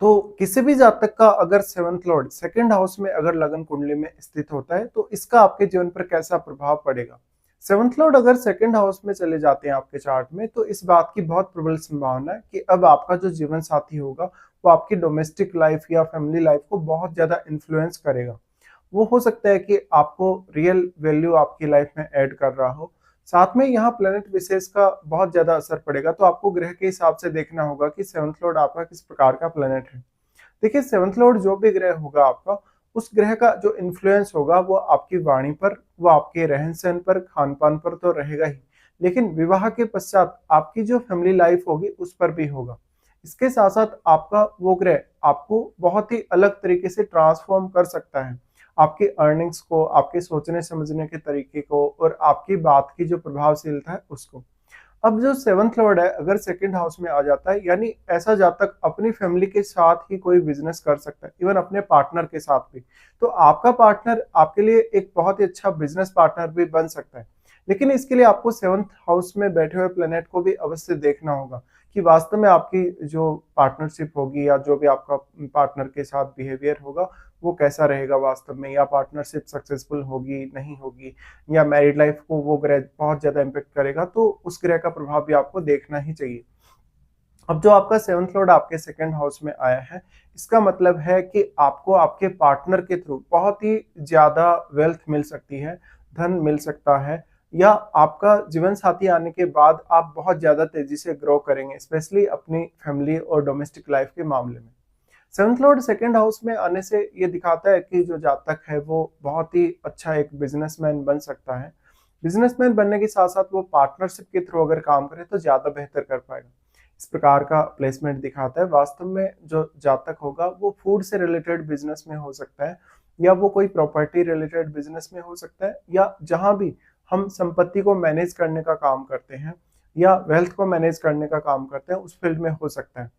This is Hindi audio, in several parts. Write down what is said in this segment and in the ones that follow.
तो किसी भी जातक का अगर सेवंथ लॉर्ड सेकंड हाउस में अगर लगन कुंडली में स्थित होता है तो इसका आपके जीवन पर कैसा प्रभाव पड़ेगा। सेवंथ लॉर्ड अगर सेकंड हाउस में चले जाते हैं आपके चार्ट में तो इस बात की बहुत प्रबल संभावना है कि अब आपका जो जीवन साथी होगा वो आपकी डोमेस्टिक लाइफ या फैमिली लाइफ को बहुत ज्यादा इन्फ्लुएंस करेगा। वो हो सकता है कि आपको रियल वैल्यू आपकी लाइफ में ऐड कर रहा हो। साथ में यहाँ प्लेनेट विशेष का बहुत ज्यादा असर पड़ेगा, तो आपको ग्रह के हिसाब से देखना होगा कि सेवंथ लॉर्ड आपका किस प्रकार का प्लेनेट है। देखिए, सेवंथ लॉर्ड जो भी ग्रह होगा आपका, उस ग्रह का जो इन्फ्लुएंस होगा वो आपकी वाणी पर, वो आपके रहन सहन पर, खान पान पर तो रहेगा ही, लेकिन विवाह के पश्चात आपकी जो फैमिली लाइफ होगी उस पर भी होगा। इसके साथ साथ आपका वो ग्रह आपको बहुत ही अलग तरीके से ट्रांसफॉर्म कर सकता है, आपकी अर्निंग्स को, आपके सोचने समझने के तरीके को और आपकी बात की जो प्रभावशीलता है उसको। अब जो सेवंथ लॉर्ड है अगर सेकंड हाउस में आ जाता है, यानी ऐसा जातक अपनी फैमिली के साथ ही कोई बिजनेस कर सकता है, इवन अपने पार्टनर के साथ भी। तो आपका पार्टनर आपके लिए एक बहुत ही अच्छा बिजनेस पार्टनर भी बन सकता है। लेकिन इसके लिए आपको सेवंथ हाउस में बैठे हुए प्लेनेट को भी अवश्य देखना होगा कि वास्तव में आपकी जो पार्टनरशिप होगी या जो भी आपका पार्टनर के साथ बिहेवियर होगा वो कैसा रहेगा वास्तव में, या पार्टनरशिप सक्सेसफुल होगी नहीं होगी, या मैरिड लाइफ को वो ग्रह बहुत ज्यादा इम्पेक्ट करेगा, तो उस ग्रह का प्रभाव भी आपको देखना ही चाहिए। अब जो आपका सेवंथ लॉर्ड आपके सेकंड हाउस में आया है, इसका मतलब है कि आपको आपके पार्टनर के थ्रू बहुत ही ज्यादा वेल्थ मिल सकती है, धन मिल सकता है, या आपका जीवन साथी आने के बाद आप बहुत ज्यादा तेजी से ग्रो करेंगे, स्पेशली अपनी फैमिली और डोमेस्टिक लाइफ के मामले में। सेवंथ लॉर्ड सेकंड हाउस में आने से ये दिखाता है कि जो जातक है वो बहुत ही अच्छा एक बिजनेसमैन बन सकता है। बिजनेसमैन बनने के साथ साथ वो पार्टनरशिप के थ्रू अगर काम करे तो ज्यादा बेहतर कर पाएगा। इस प्रकार का प्लेसमेंट दिखाता है। वास्तव में जो जातक होगा वो फूड से रिलेटेड बिजनेस में हो सकता है, या वो कोई प्रॉपर्टी रिलेटेड बिजनेस में हो सकता है, या जहां भी हम संपत्ति को मैनेज करने का काम करते हैं या वेल्थ को मैनेज करने का काम करते हैं उस फील्ड में हो सकता है।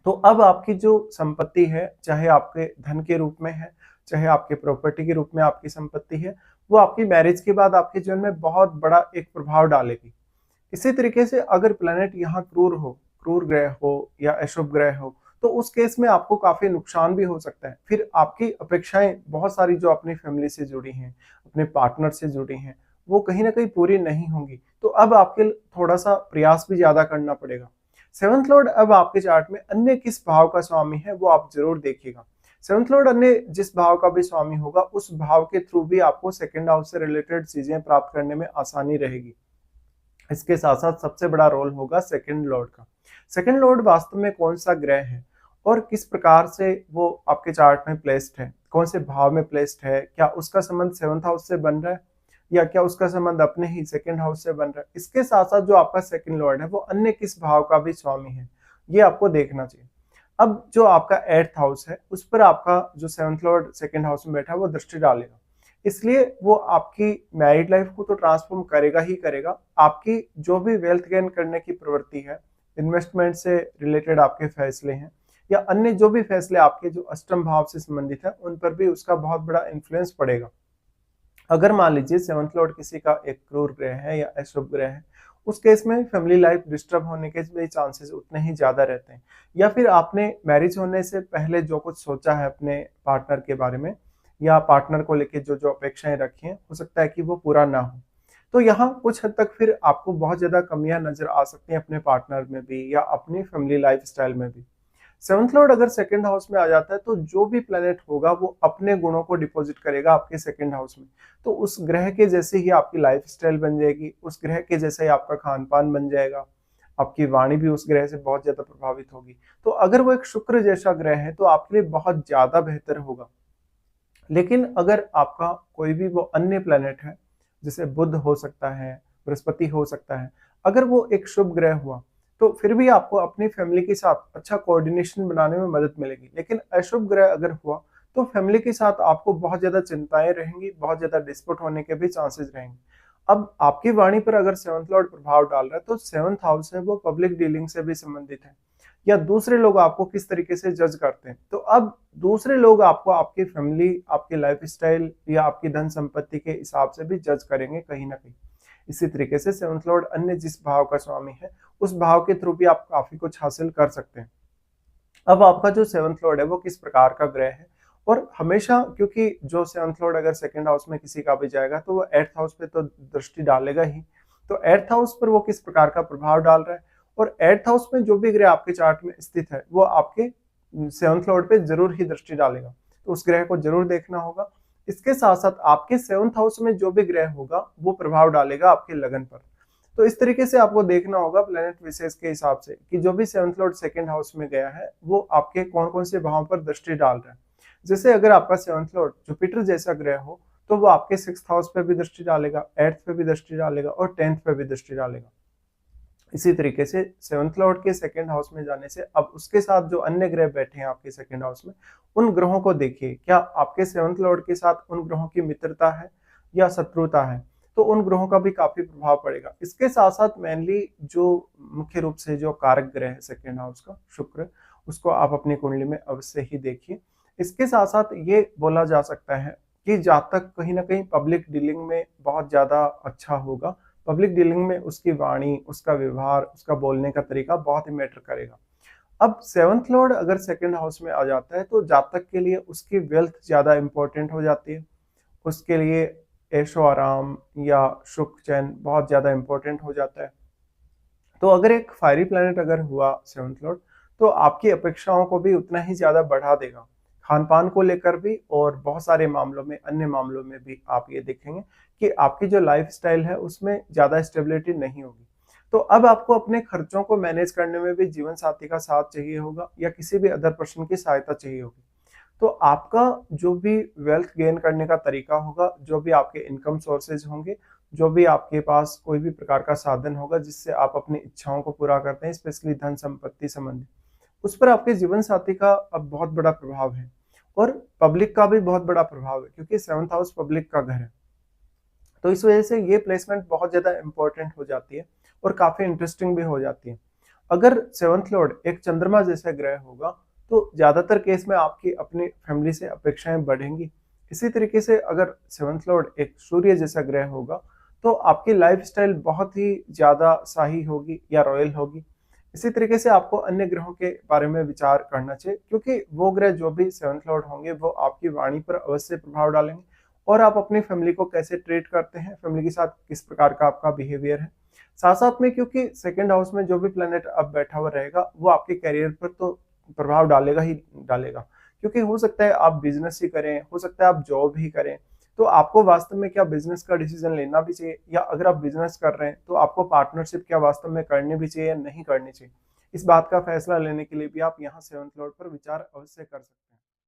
तो अब आपकी जो संपत्ति है, चाहे आपके धन के रूप में है, चाहे आपके प्रॉपर्टी के रूप में आपकी संपत्ति है, वो आपकी मैरिज के बाद आपके जीवन में बहुत बड़ा एक प्रभाव डालेगी। इसी तरीके से अगर प्लेनेट यहाँ क्रूर हो, क्रूर ग्रह हो या अशुभ ग्रह हो, तो उस केस में आपको काफी नुकसान भी हो सकता है। फिर आपकी अपेक्षाएं बहुत सारी जो अपनी फैमिली से जुड़ी हैं, अपने पार्टनर से जुड़ी हैं, वो कहीं ना कहीं पूरी नहीं होंगी। तो अब आपके थोड़ा सा प्रयास भी ज्यादा करना पड़ेगा। सेवंथ लॉर्ड अब आपके चार्ट में अन्य किस भाव का स्वामी है वो आप जरूर देखिएगा। सेवंथ लॉर्ड अन्य जिस भाव का भी स्वामी होगा उस भाव के थ्रू भी आपको सेकंड हाउस से रिलेटेड चीजें प्राप्त करने में आसानी रहेगी। इसके साथ साथ सबसे बड़ा रोल होगा सेकंड लॉर्ड का। सेकंड लॉर्ड वास्तव में कौन सा ग्रह है और किस प्रकार से वो आपके चार्ट में प्लेस्ड है, कौन से भाव में प्लेस्ड है, क्या उसका संबंध सेवंथ हाउस से बन रहा है या क्या उसका संबंध अपने ही सेकंड हाउस से बन रहा है। इसके साथ साथ जो आपका सेकंड लॉर्ड है वो अन्य किस भाव का भी स्वामी है, ये आपको देखना चाहिए। अब जो आपका एट्थ हाउस है उस पर आपका जो सेवंथ लॉर्ड सेकंड हाउस में बैठा है वो दृष्टि डालेगा, इसलिए वो आपकी मैरिड लाइफ को तो ट्रांसफॉर्म करेगा ही करेगा। आपकी जो भी वेल्थ गेन करने की प्रवृत्ति है, इन्वेस्टमेंट से रिलेटेड आपके फैसले हैं, या अन्य जो भी फैसले आपके जो अष्टम भाव से संबंधित है उन पर भी उसका बहुत बड़ा इन्फ्लुएंस पड़ेगा। अगर मान लीजिए सेवंथ लॉर्ड किसी का एक क्रूर ग्रह है या अशुभ ग्रह है, उस केस में फैमिली लाइफ डिस्टर्ब होने के भी चांसेस उतने ही ज्यादा रहते हैं। या फिर आपने मैरिज होने से पहले जो कुछ सोचा है अपने पार्टनर के बारे में या पार्टनर को लेके जो जो अपेक्षाएं रखी हैं, हो सकता है कि वो पूरा ना हो। तो यहाँ कुछ हद तक फिर आपको बहुत ज्यादा कमियां नजर आ सकती हैं अपने पार्टनर में भी या अपनी फैमिली लाइफ स्टाइल में भी। सेवंथ लॉर्ड अगर सेकंड हाउस में आ जाता है तो जो भी प्लेनेट होगा वो अपने गुणों को डिपॉजिट करेगा आपके सेकंड हाउस में। तो उस ग्रह के जैसे ही आपकी लाइफ स्टाइल बन जाएगी, उस ग्रह के जैसे ही आपका खान पान बन जाएगा, आपकी वाणी भी उस ग्रह से बहुत ज्यादा प्रभावित होगी। तो अगर वो एक शुक्र जैसा ग्रह है तो आपके लिए बहुत ज्यादा बेहतर होगा। लेकिन अगर आपका कोई भी वो अन्य प्लेनेट है, जैसे बुध हो सकता है, बृहस्पति हो सकता है, अगर वो एक शुभ ग्रह हुआ तो फिर भी आपको अपनी फैमिली के साथ अच्छा कोऑर्डिनेशन बनाने में मदद मिलेगी। लेकिन अशुभ ग्रह अगर हुआ तो फैमिली के साथ आपको बहुत ज्यादा चिंताएं रहेंगी, बहुत ज्यादा डिस्प्यूट होने के भी चांसेस रहेंगे। अब आपकी वाणी पर अगर सेवंथ लॉर्ड प्रभाव डाल रहा है तो सेवंथ हाउस है वो पब्लिक डीलिंग से भी संबंधित है, या दूसरे लोग आपको किस तरीके से जज करते हैं। तो अब दूसरे लोग आपको आपकी फैमिली, आपकी लाइफस्टाइल या आपकी धन संपत्ति के हिसाब से भी जज करेंगे कहीं ना कहीं। इसी तरीके से सेवंथ लॉर्ड अन्य जिस भाव का स्वामी है उस भाव के थ्रू भी आप काफी कुछ हासिल कर सकते हैं। अब आपका जो सेवंथ लॉर्ड है वो किस प्रकार का ग्रह है, और हमेशा क्योंकि जो सेवंथ लॉर्ड अगर सेकंड हाउस में किसी का भी जाएगा तो वो एट्थ हाउस पे तो दृष्टि डालेगा ही। तो एट्थ हाउस पर वो किस प्रकार का प्रभाव डाल रहा है, और एट्थ हाउस में जो भी ग्रह आपके चार्ट में स्थित है वो आपके सेवंथ लॉर्ड पे जरूर ही दृष्टि डालेगा, तो उस ग्रह को जरूर देखना होगा। इसके साथ साथ आपके सेवंथ हाउस में जो भी ग्रह होगा वो प्रभाव डालेगा आपके लगन पर। तो इस तरीके से आपको देखना होगा प्लेनेट विशेष के हिसाब से कि जो भी सेवंथ लॉर्ड सेकंड हाउस में गया है वो आपके कौन कौन से भाव पर दृष्टि डाल रहा है। जैसे अगर आपका सेवंथ लॉर्ड जुपिटर जैसा ग्रह हो तो वो आपके सिक्स्थ हाउस पे भी दृष्टि डालेगा, एट्थ पे भी दृष्टि डालेगा और 10th पे भी दृष्टि डालेगा। इसी तरीके से सेवंथ लॉर्ड के सेकंड हाउस में जाने से अब उसके साथ जो अन्य ग्रह बैठे हैं आपके सेकंड हाउस में, उन ग्रहों को देखिए, क्या आपके सेवंथ लॉर्ड के साथ उन ग्रहों की मित्रता है या शत्रुता है, तो उन ग्रहों का भी काफी प्रभाव पड़ेगा। इसके साथ साथ मेनली जो मुख्य रूप से जो कारक ग्रह है सेकंड हाउस का, शुक्र, उसको आप अपनी कुंडली में अवश्य ही देखिए। इसके साथ साथ ये बोला जा सकता है कि जातक कहीं ना कहीं पब्लिक डीलिंग में बहुत ज्यादा अच्छा होगा। पब्लिक डीलिंग में उसकी वाणी, उसका व्यवहार, उसका बोलने का तरीका बहुत ही मैटर करेगा। अब सेवंथ लॉर्ड अगर सेकंड हाउस में आ जाता है तो जातक के लिए उसकी वेल्थ ज्यादा इंपॉर्टेंट हो जाती है, उसके लिए ऐशो आराम या सुख चैन बहुत ज्यादा इंपॉर्टेंट हो जाता है। तो अगर एक फायरी प्लैनेट अगर हुआ सेवंथ लॉर्ड तो आपकी अपेक्षाओं को भी उतना ही ज्यादा बढ़ा देगा, खान पान को लेकर भी और बहुत सारे मामलों में, अन्य मामलों में भी आप ये देखेंगे कि आपकी जो लाइफ स्टाइल है उसमें ज्यादा स्टेबिलिटी नहीं होगी। तो अब आपको अपने खर्चों को मैनेज करने में भी जीवन साथी का साथ चाहिए होगा या किसी भी अदर पर्सन की सहायता चाहिए होगी। तो आपका जो भी वेल्थ गेन करने का तरीका होगा, जो भी आपके इनकम सोर्सेज होंगे, जो भी आपके पास कोई भी प्रकार का साधन होगा जिससे आप अपनी इच्छाओं को पूरा करते हैं, स्पेशली धन संपत्ति संबंधी, उस पर आपके जीवन साथी का अब बहुत बड़ा प्रभाव है, और पब्लिक का भी बहुत बड़ा प्रभाव है क्योंकि सेवंथ हाउस पब्लिक का घर है। तो इस वजह से ये प्लेसमेंट बहुत ज्यादा इंपॉर्टेंट हो जाती है और काफी इंटरेस्टिंग भी हो जाती है। अगर सेवंथ लॉर्ड एक चंद्रमा जैसा ग्रह होगा तो ज्यादातर केस में आपकी अपनी फैमिली से अपेक्षाएं बढ़ेंगी। इसी तरीके से अगर सेवंथ लॉर्ड एक सूर्य जैसा ग्रह होगा तो आपकी लाइफस्टाइल बहुत ही ज्यादा शाही होगी या रॉयल होगी। इसी तरीके से आपको अन्य ग्रहों के बारे में विचार करना चाहिए क्योंकि वो ग्रह जो भी सेवंथ लॉर्ड होंगे वो आपकी वाणी पर अवश्य प्रभाव डालेंगे, और आप अपनी फैमिली को कैसे ट्रीट करते हैं, फैमिली के साथ किस प्रकार का आपका बिहेवियर है। साथ साथ में क्योंकि सेकंड हाउस में जो भी प्लेनेट अब बैठा हुआ रहेगा वो आपके करियर पर तो प्रभाव डालेगा ही डालेगा, क्योंकि हो सकता है आप बिजनेस ही करें, हो सकता है आप जॉब ही करें। तो आपको वास्तव में क्या बिजनेस का डिसीजन लेना भी चाहिए, या अगर आप बिजनेस कर रहे हैं तो आपको पार्टनरशिप क्या वास्तव में करनी भी चाहिए या नहीं करनी चाहिए, इस बात का फैसला लेने के लिए भी आप यहाँ सेवंथ लॉर्ड पर विचार अवश्य कर सकते हैं।